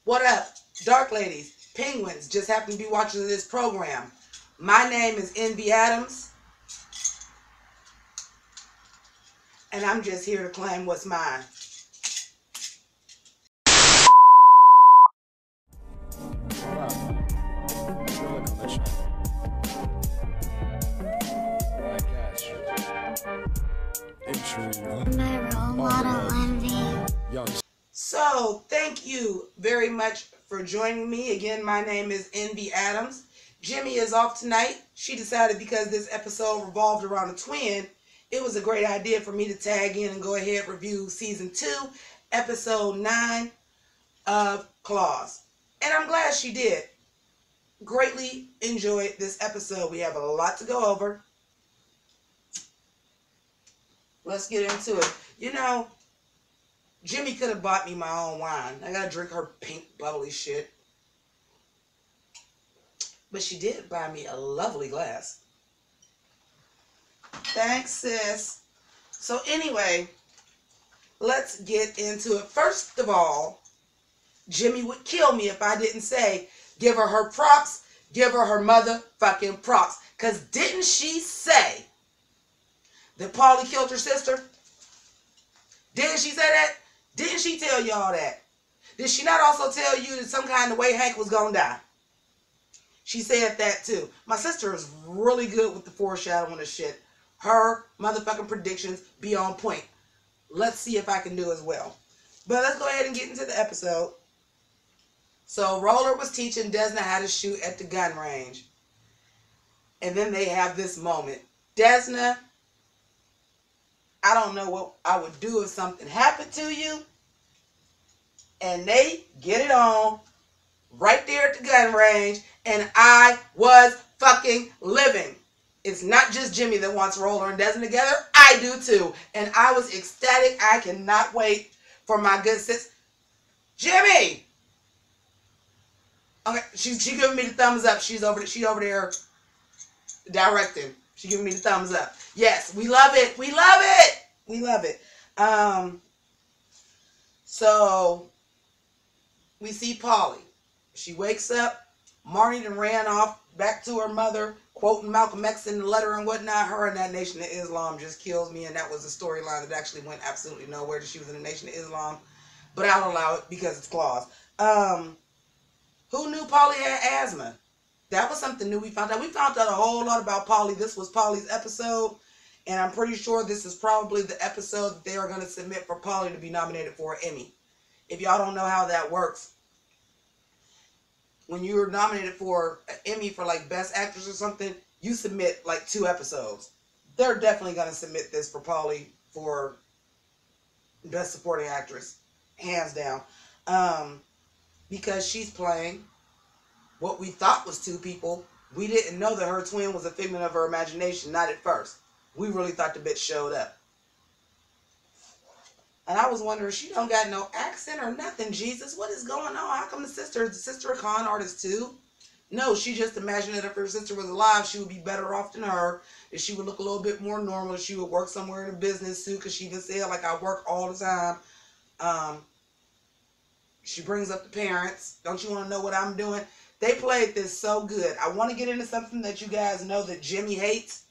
What up, dark ladies, penguins, just happen to be watching this program. My name is Envy Adams, and I'm just here to claim what's mine. My role model, Envy. So, thank you very much for joining me. Again, my name is Envy Adams. Jimmy is off tonight. She decided because this episode revolved around a twin, it was a great idea for me to tag in and go ahead and review Season 2, Episode 9 of Claws. And I'm glad she did. Greatly enjoyed this episode. We have a lot to go over. Let's get into it. You know, Jimmy could have bought me my own wine. I gotta drink her pink bubbly shit. But she did buy me a lovely glass. Thanks, sis. So anyway, let's get into it. First of all, Jimmy would kill me if I didn't say, give her props, give her motherfucking props. Because didn't she say that Paulie killed her sister? Didn't she say that? Didn't she tell y'all that? Did she not also tell you that some kind of way Hank was going to die? She said that too. My sister is really good with the foreshadowing of shit. Her motherfucking predictions be on point. Let's see if I can do as well. But let's go ahead and get into the episode. So Roller was teaching Desna how to shoot at the gun range. And then they have this moment. Desna, I don't know what I would do if something happened to you. And they get it on right there at the gun range. And I was fucking living. It's not just Jimmy that wants Roller and Desna together. I do too. And I was ecstatic. I cannot wait for my good sis. Jimmy! Okay, she's giving me the thumbs up. She over there directing. She giving me the thumbs up. Yes, we love it. We love it. We love it. So we see Polly. She wakes up. Marnie done ran off back to her mother, quoting Malcolm X in the letter and whatnot. Her and that Nation of Islam just kills me, and that was a storyline that actually went absolutely nowhere. That she was in the Nation of Islam, but I'll allow it because it's Claws. Who knew Polly had asthma? That was something new we found out. We found out a whole lot about Polly. This was Polly's episode, and I'm pretty sure this is probably the episode that they are going to submit for Polly to be nominated for an Emmy. If y'all don't know how that works, when you're nominated for an Emmy for like Best Actress or something, you submit like 2 episodes. They're definitely going to submit this for Polly for Best Supporting Actress, hands down, because she's playing what we thought was 2 people. We didn't know that her twin was a figment of her imagination, not at first. We really thought the bitch showed up. And I was wondering, she don't got no accent or nothing, Jesus. What is going on? How come is the sister a con artist too? No, she just imagined that if her sister was alive, she would be better off than her. That she would look a little bit more normal. She would work somewhere in a business suit, because she even said, like, I work all the time. She brings up the parents. Don't you want to know what I'm doing? They played this so good. I want to get into something that you guys know that Jimmy hates,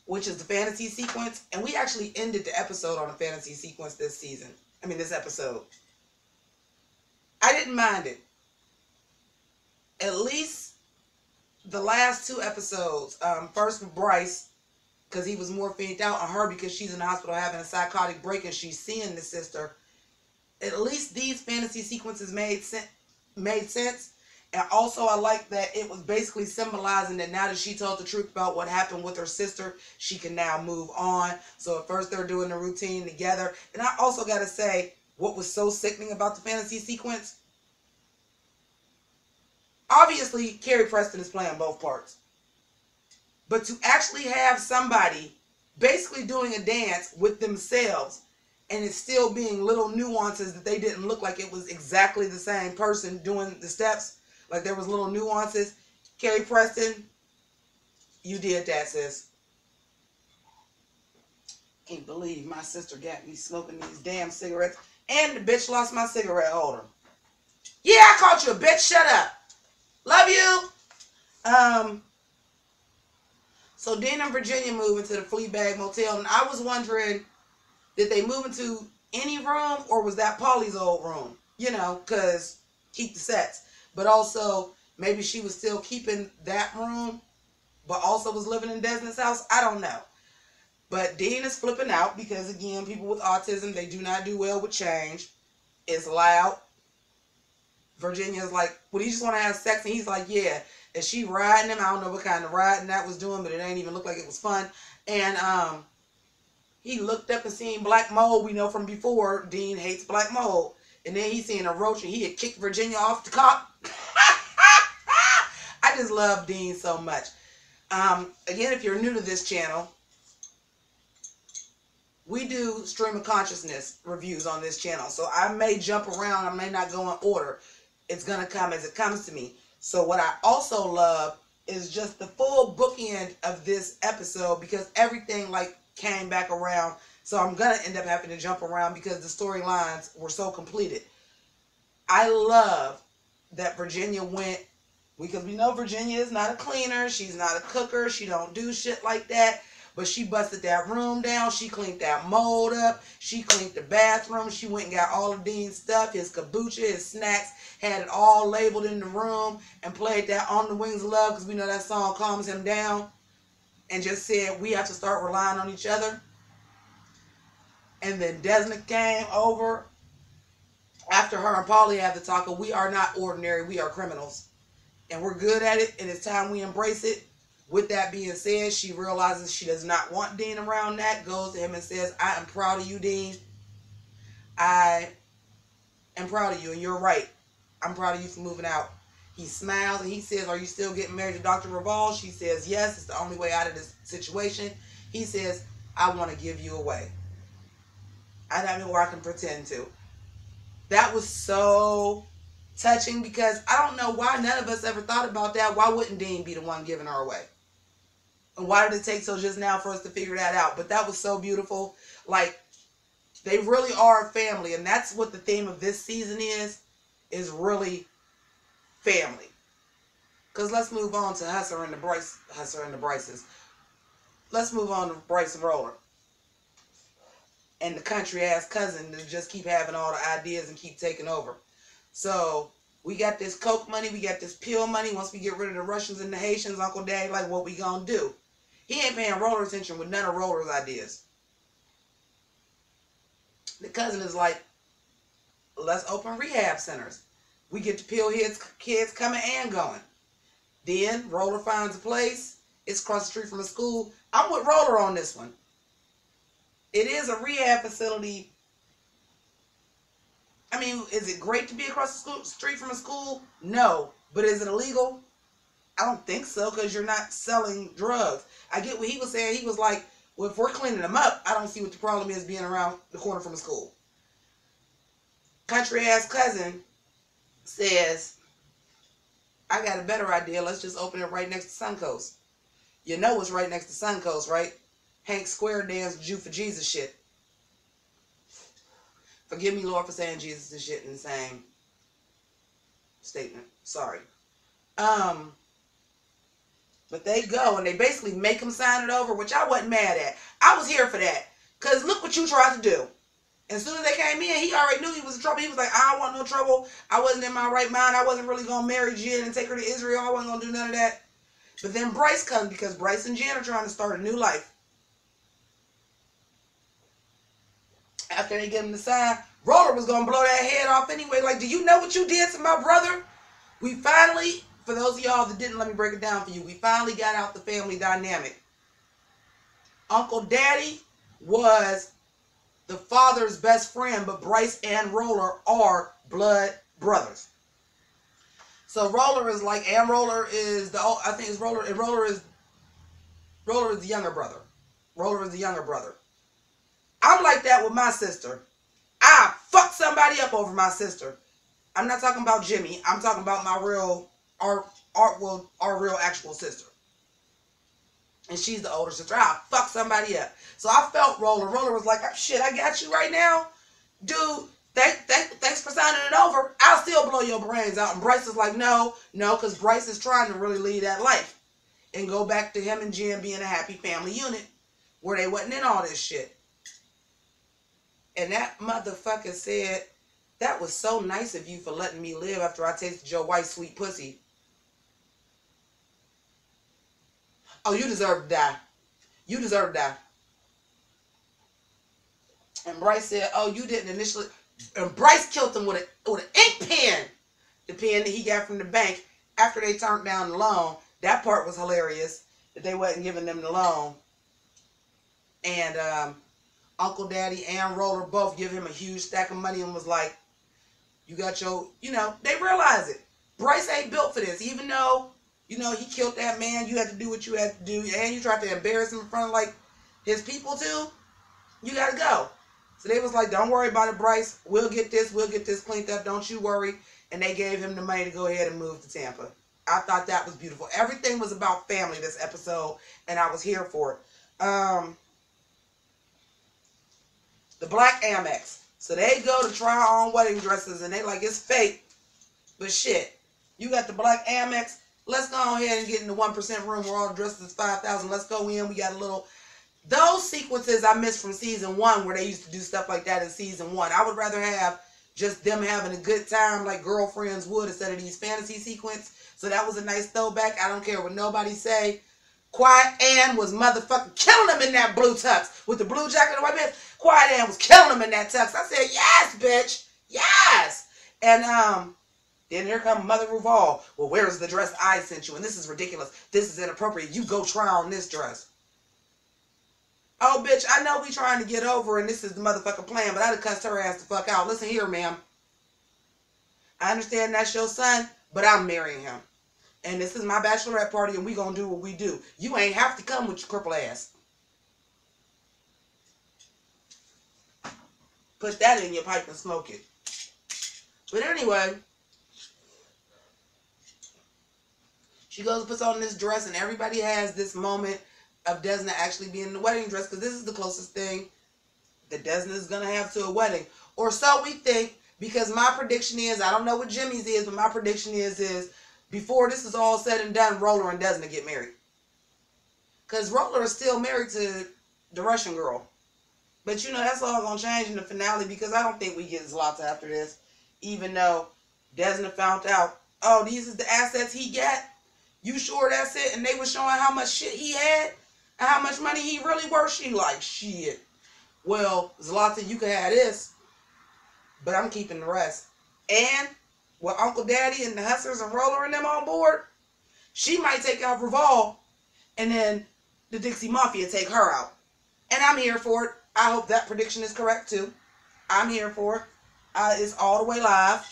which is the fantasy sequence. And we actually ended the episode on a fantasy sequence this season. I mean, this episode. I didn't mind it. At least the last 2 episodes. First with Bryce, because he was morphined out on her because she's in the hospital having a psychotic break and she's seeing the sister. At least these fantasy sequences made sense. And also I like that it was basically symbolizing that now that she told the truth about what happened with her sister, she can now move on. So at first they're doing the routine together. And I also got to say, what was so sickening about the fantasy sequence? Obviously, Carrie Preston is playing both parts. But to actually have somebody basically doing a dance with themselves, and it's still being little nuances that they didn't look like it was exactly the same person doing the steps. Like there was little nuances. Carrie Preston, you did that, sis. Can't believe my sister got me smoking these damn cigarettes. And the bitch lost my cigarette holder. Yeah, I called you a bitch. Shut up. Love you. So Dean and Virginia move into the Fleabag Motel, and I was wondering, did they move into any room, or was that Paulie's old room? You know, because keep the sets. But also, maybe she was still keeping that room, but also was living in Desmond's house. I don't know. But Dean is flipping out because, again, people with autism, they do not do well with change. It's loud. Virginia's like, well, you just want to have sex? And he's like, yeah. And she riding him. I don't know what kind of riding that was doing, but it ain't even look like it was fun. And he looked up and seen black mold. We know from before, Dean hates black mold. And then he seen a roach, and he had kicked Virginia off the cop. I just love Dean so much. Again, if you're new to this channel, we do stream of consciousness reviews on this channel. So I may jump around. I may not go in order. It's going to come as it comes to me. So what I also love is just the full bookend of this episode, because everything like came back around. So I'm going to end up having to jump around because the storylines were so completed. I love that Virginia went, because we know Virginia is not a cleaner. She's not a cooker. She don't do shit like that. But she busted that room down. She cleaned that mold up. She cleaned the bathroom. She went and got all of Dean's stuff, his kombucha, his snacks, had it all labeled in the room, and played that On the Wings of Love, because we know that song calms him down, and just said, we have to start relying on each other. And then Desmond came over after her and Paulie had the talk of, we are not ordinary, we are criminals. And we're good at it, and it's time we embrace it. With that being said, she realizes she does not want Dean around that, goes to him and says, I am proud of you, Dean. I am proud of you, and you're right. I'm proud of you for moving out. He smiles and he says, are you still getting married to Dr. Reval? She says, yes, it's the only way out of this situation. He says, I want to give you away. I don't know where I can pretend to. That was so touching, because I don't know why none of us ever thought about that. Why wouldn't Dean be the one giving her away? And why did it take so just now for us to figure that out? But that was so beautiful. Like, they really are a family. And that's what the theme of this season is really family. Because let's move on to Husser and the Bryces. Let's move on to Bryce and Roller. And the country-ass cousin that just keep having all the ideas and keep taking over. So, we got this coke money, we got this pill money. Once we get rid of the Russians and the Haitians, Uncle Daddy, like, what we gonna do? He ain't paying Roller attention with none of Roller's ideas. The cousin is like, let's open rehab centers. We get the pill kids coming and going. Then, Roller finds a place. It's across the street from a school. I'm with Roller on this one. It is a rehab facility. I mean, is it great to be across the street from a school? No. But is it illegal? I don't think so, because you're not selling drugs. I get what he was saying. He was like, well, if we're cleaning them up, I don't see what the problem is being around the corner from a school. Country-ass cousin says, I got a better idea. Let's just open it right next to Suncoast. You know what's right next to Suncoast, right? Hank Square Dance Jew for Jesus shit. Forgive me, Lord, for saying Jesus and shit in the same statement. Sorry. But they go and they basically make him sign it over, which I wasn't mad at. I was here for that. Because look what you tried to do. And as soon as they came in, he already knew he was in trouble. He was like, I don't want no trouble. I wasn't in my right mind. I wasn't really going to marry Jen and take her to Israel. I wasn't going to do none of that. But then Bryce comes, because Bryce and Jen are trying to start a new life. After they get him to sign, Roller was going to blow that head off anyway. Like, do you know what you did to my brother? We finally, for those of y'all that didn't let me break it down for you, we finally got out the family dynamic. Uncle Daddy was the father's best friend, but Bryce and Roller are blood brothers. So Roller is like, and Roller is the, I think it's Roller, and Roller is the younger brother. Roller is the younger brother. I'm like that with my sister. I fuck somebody up over my sister. I'm not talking about Jimmy. I'm talking about my real, our real actual sister. And she's the older sister. I fuck somebody up. So I felt Roller. Roller was like, shit, I got you right now. Dude, Thanks for signing it over. I'll still blow your brains out. And Bryce is like, no, because Bryce is trying to really lead that life and go back to him and Jim being a happy family unit where they wasn't in all this shit. And that motherfucker said, that was so nice of you for letting me live after I tasted your white sweet pussy. Oh, you deserve to die. You deserve to die. And Bryce said, oh, you didn't initially. And Bryce killed him with an ink pen. The pen that he got from the bank after they turned down the loan. That part was hilarious. That they wasn't giving them the loan. And Uncle Daddy and Roller both give him a huge stack of money and was like, you got your, they realize it. Bryce ain't built for this. Even though, he killed that man, you had to do what you had to do. And you tried to embarrass him in front of, like, his people, too. You got to go. So they was like, don't worry about it, Bryce. We'll get this cleaned up. Don't you worry. And they gave him the money to go ahead and move to Tampa. I thought that was beautiful. Everything was about family this episode, and I was here for it. The black Amex. So they go to try on wedding dresses, and they like, it's fake. But shit, you got the black Amex. Let's go ahead and get in the 1% room where all the dresses is $5,000. Let's go in. We got a little... Those sequences I missed from season 1 where they used to do stuff like that in season 1. I would rather have just them having a good time like girlfriends would instead of these fantasy sequences. So that was a nice throwback. I don't care what nobody say. Quiet Ann was motherfucking killing them in that blue tux. With the blue jacket and the white pants. Quiet Ann was killing them in that tux. I said, yes, bitch. Yes. And then here come Mother Ruval. Well, where's the dress I sent you? And this is ridiculous. This is inappropriate. You go try on this dress. Oh, bitch, I know we trying to get over and this is the motherfucking plan, but I'd have cussed her ass the fuck out. Listen here, ma'am. I understand that's your son, but I'm marrying him. And this is my bachelorette party and we gonna do what we do. You ain't have to come with your cripple ass. Put that in your pipe and smoke it. But anyway, she goes and puts on this dress and everybody has this moment of Desna actually being in the wedding dress because this is the closest thing that Desna is going to have to a wedding. Or so we think, because my prediction is, I don't know what Jimmy's is, but my prediction is before this is all said and done, Roller and Desna get married. Because Roller is still married to the Russian girl. But that's all going to change in the finale because I don't think we get Zlata after this. Even though Desna found out, oh, these is the assets he got. You sure that's it? And they were showing how much shit he had. And how much money he really worth. She like, shit. Well, Zlata, you can have this. But I'm keeping the rest. And with Uncle Daddy and the Hustlers and Roller and them on board, she might take out Revolve. And then the Dixie Mafia take her out. And I'm here for it. I hope that prediction is correct too. I'm here for it. It's all the way live.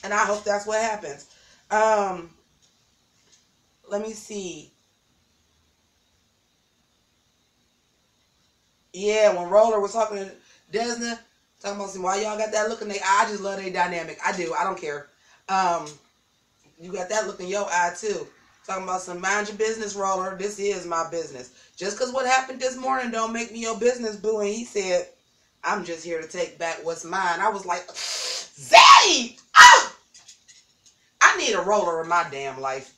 And I hope that's what happens. Let me see. Yeah, when Roller was talking to Desna, talking about why y'all got that look in their eye. I just love their dynamic. I do. I don't care. You got that look in your eye too. Talking about some mind your business, Roller. This is my business. Just because what happened this morning don't make me your business, boo. And he said, I'm just here to take back what's mine. I was like, Zaddy! Oh! I need a Roller in my damn life.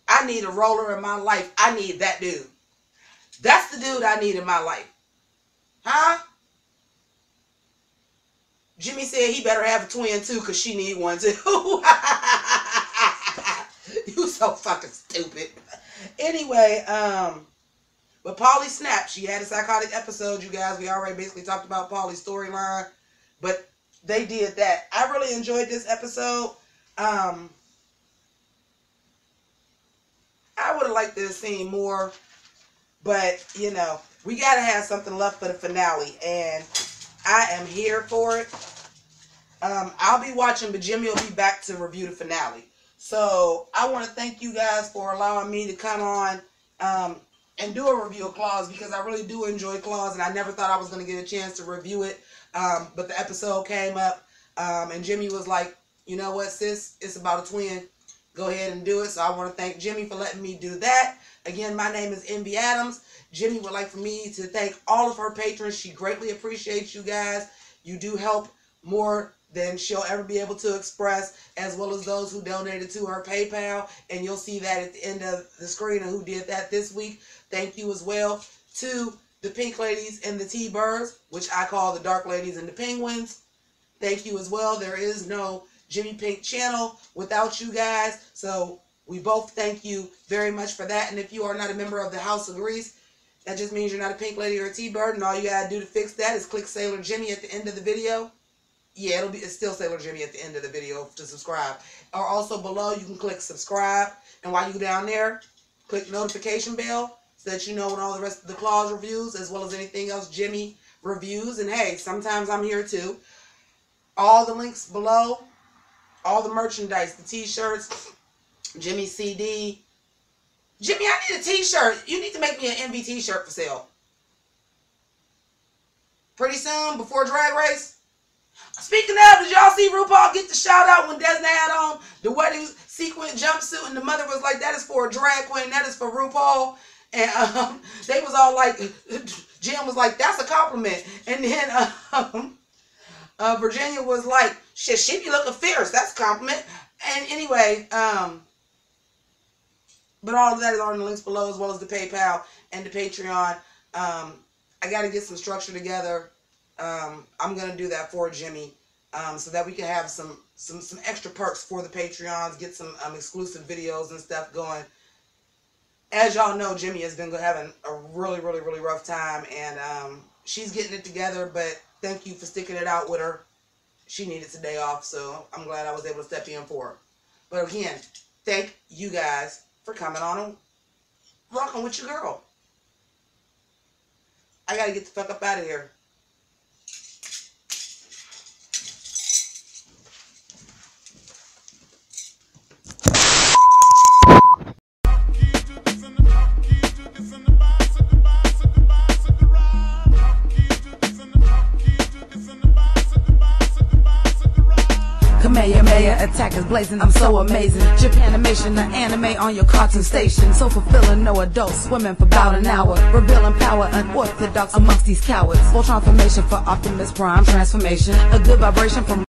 I need a Roller in my life. I need that dude. That's the dude I need in my life. Huh? Jimmy said he better have a twin too because she need one too. You so fucking stupid. Anyway, but Paulie snapped. She had a psychotic episode, you guys. We already basically talked about Paulie's storyline. But they did that. I really enjoyed this episode. I would have liked to have seen more. But, we got to have something left for the finale. And I am here for it. I'll be watching, but Jimmy will be back to review the finale. So, I want to thank you guys for allowing me to come on and do a review of Claws. Because I really do enjoy Claws. And I never thought I was going to get a chance to review it. But the episode came up. And Jimmy was like, you know what, sis? It's about a twin. Go ahead and do it. So, I want to thank Jimmy for letting me do that. Again, my name is MB Adams. Jimmy would like for me to thank all of her patrons. She greatly appreciates you guys. You do help more than she'll ever be able to express, as well as those who donated to her PayPal. And you'll see that at the end of the screen and who did that this week. Thank you as well to the Pink Ladies and the T-Birds, which I call the Dark Ladies and the Penguins. Thank you as well. There is no JImmiPynk channel without you guys. So we both thank you very much for that. And if you are not a member of the House of Grease, that just means you're not a Pink Lady or a T-Bird. And all you got to do to fix that is click Sailor Jimmy at the end of the video. Yeah, it's still Sailor Jimmy at the end of the video to subscribe. Or also below, you can click subscribe. And while you're down there, click notification bell so that you know when all the rest of the Claws reviews, as well as anything else Jimmy reviews. And hey, sometimes I'm here too. All the links below, all the merchandise, the t-shirts, Jimmy CD. Jimmy, I need a t-shirt. You need to make me an MV t-shirt for sale. Pretty soon, before Drag Race. Speaking of, did y'all see RuPaul get the shout out when Desna had on the wedding sequin jumpsuit and the mother was like, that is for a drag queen, that is for RuPaul. And they was all like, Jim was like, that's a compliment. And then Virginia was like, shit, she be looking fierce, that's a compliment. And anyway, but all of that is on the links below, as well as the PayPal and the Patreon. I got to get some structure together. I'm going to do that for Jimmy, so that we can have some extra perks for the Patreons, get some exclusive videos and stuff going. As y'all know, Jimmy has been having a really rough time, and she's getting it together, but thank you for sticking it out with her. She needed today off, so I'm glad I was able to step in for her. But again, thank you guys for coming on and rocking with your girl. I got to get the fuck up out of here. Kamehameha, attackers blazing, I'm so amazing. Japanimation, the anime on your cartoon station. So fulfilling, no adults swimming for about an hour. Revealing power, unorthodox amongst these cowards. Full transformation for Optimus Prime transformation. A good vibration from